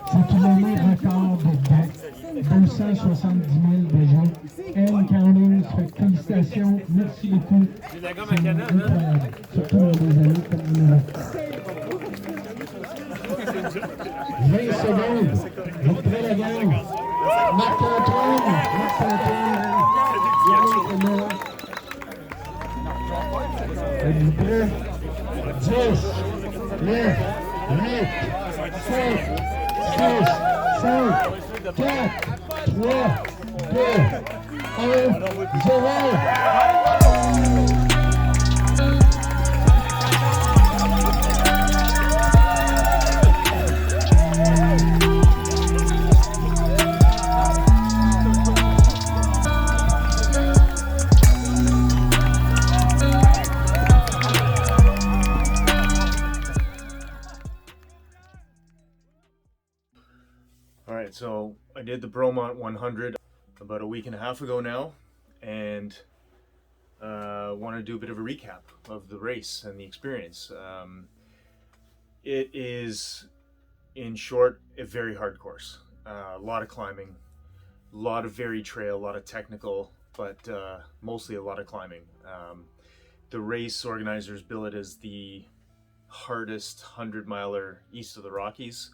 C'est une année record de date, 270 000 déjà. And counting, ça fait que félicitations, merci beaucoup. C'est incroyable, surtout dans des années comme nous. 20 secondes, vous prenez la gang. Marc-Antoine, êtes-vous prêts? 10, 9, 8, 7, 6, 5, 4, 3, 2, 1, 0. Alright, so I did the Bromont 100 about a week and a half ago now, and want to do a bit of a recap of the race and the experience. It is, in short, a very hard course. A lot of climbing, a lot of varied trail, a lot of technical, but mostly a lot of climbing. The race organizers bill it as the hardest 100-miler east of the Rockies.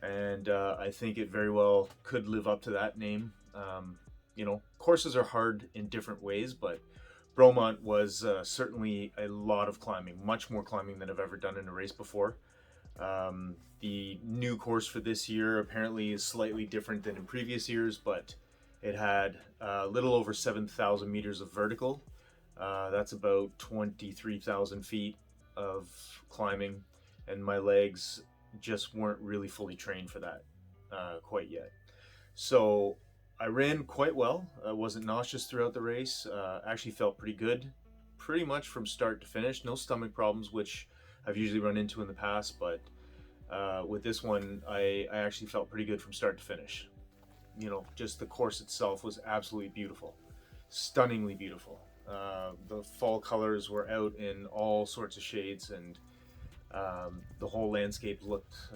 And I think it very well could live up to that name. You know, courses are hard in different ways, but Bromont was certainly a lot of climbing, much more climbing than I've ever done in a race before. The new course for this year apparently is slightly different than in previous years, but it had a little over 7,000 meters of vertical. That's about 23,000 feet of climbing, and my legs just weren't really fully trained for that quite yet. So I ran quite well. I wasn't nauseous throughout the race. Actually felt pretty good, pretty much from start to finish. No stomach problems, which I've usually run into in the past, but with this one, I actually felt pretty good from start to finish. You know, just the course itself was absolutely beautiful, stunningly beautiful. The fall colors were out in all sorts of shades, and the whole landscape looked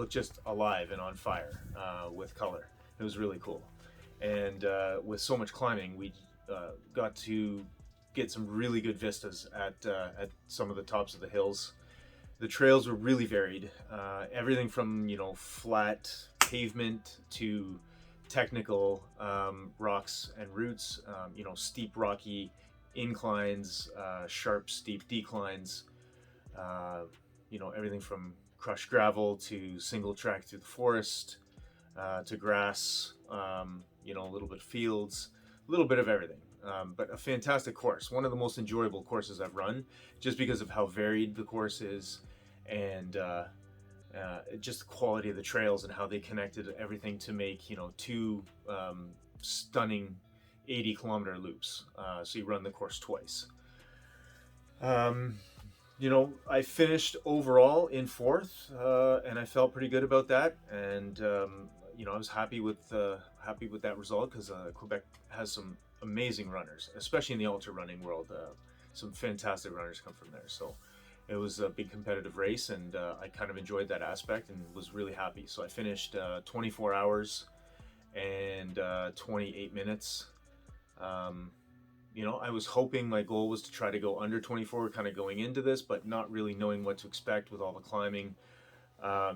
just alive and on fire with color. It was really cool. And with so much climbing, we got to get some really good vistas at some of the tops of the hills. The trails were really varied. Everything from, you know, flat pavement to technical rocks and roots, you know, steep rocky inclines, sharp steep declines. You know, everything from crushed gravel to single track through the forest, to grass, you know, a little bit of fields, a little bit of everything. But a fantastic course, one of the most enjoyable courses I've run, just because of how varied the course is, and just the quality of the trails and how they connected everything to make, you know, two stunning 80-kilometer loops. So you run the course twice. You know, I finished overall in fourth, and I felt pretty good about that. And you know, I was happy with that result, because Quebec has some amazing runners, especially in the ultra running world. Some fantastic runners come from there. So it was a big competitive race, and I kind of enjoyed that aspect and was really happy. So I finished 24 hours and 28 minutes. You know, I was hoping, my goal was to try to go under 24 kind of going into this, but not really knowing what to expect with all the climbing.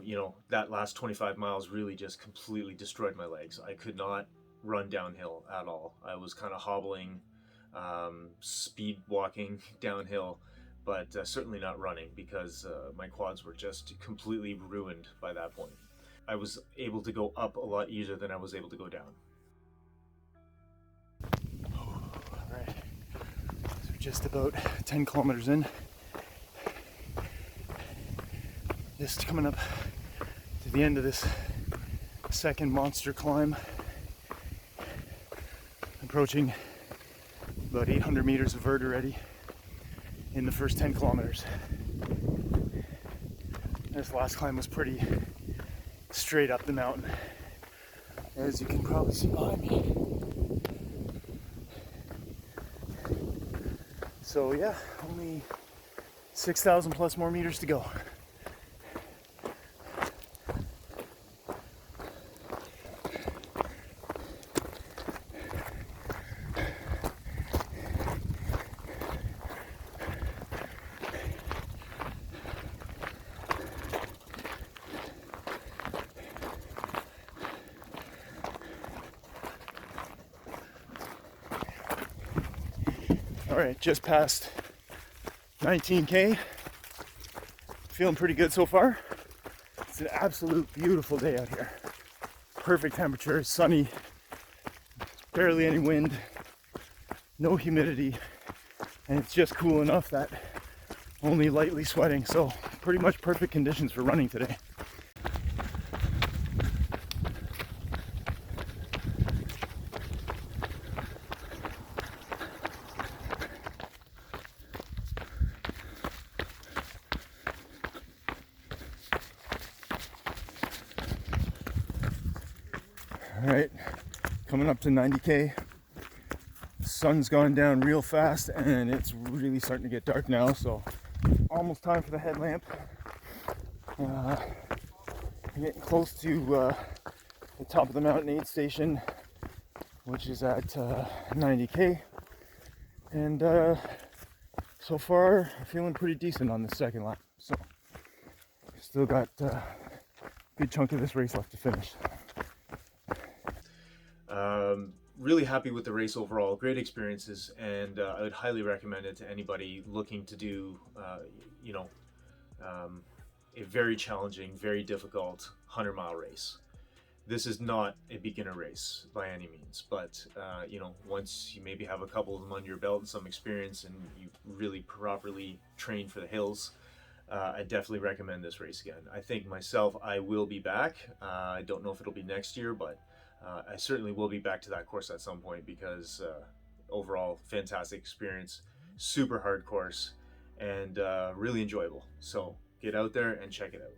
You know, that last 25 miles really just completely destroyed my legs. I could not run downhill at all. I was kind of hobbling, speed walking downhill, but certainly not running, because my quads were just completely ruined by that point. I was able to go up a lot easier than I was able to go down. Alright, so we're just about 10 kilometers in. Just coming up to the end of this second monster climb. Approaching about 800 meters of vert already in the first 10 kilometers. This last climb was pretty straight up the mountain, as you can probably see behind me. So yeah, only 6,000 plus more meters to go. All right, just past 19K. Feeling pretty good so far. It's an absolute beautiful day out here. Perfect temperature, sunny, barely any wind, no humidity, and it's just cool enough that only lightly sweating, so pretty much perfect conditions for running today. All right, coming up to 90K. The sun's gone down real fast and it's really starting to get dark now, so almost time for the headlamp. I'm getting close to the top of the mountain aid station, which is at 90K, and so far I'm feeling pretty decent on the second lap, so still got a good chunk of this race left to finish. Really happy with the race overall, great experiences, and I would highly recommend it to anybody looking to do, a very challenging, very difficult 100-mile race. This is not a beginner race by any means, but once you maybe have a couple of them under your belt and some experience and you really properly train for the hills, I definitely recommend this race again. I think myself, I will be back. I don't know if it'll be next year, but I certainly will be back to that course at some point, because overall fantastic experience, super hard course, and really enjoyable. So get out there and check it out.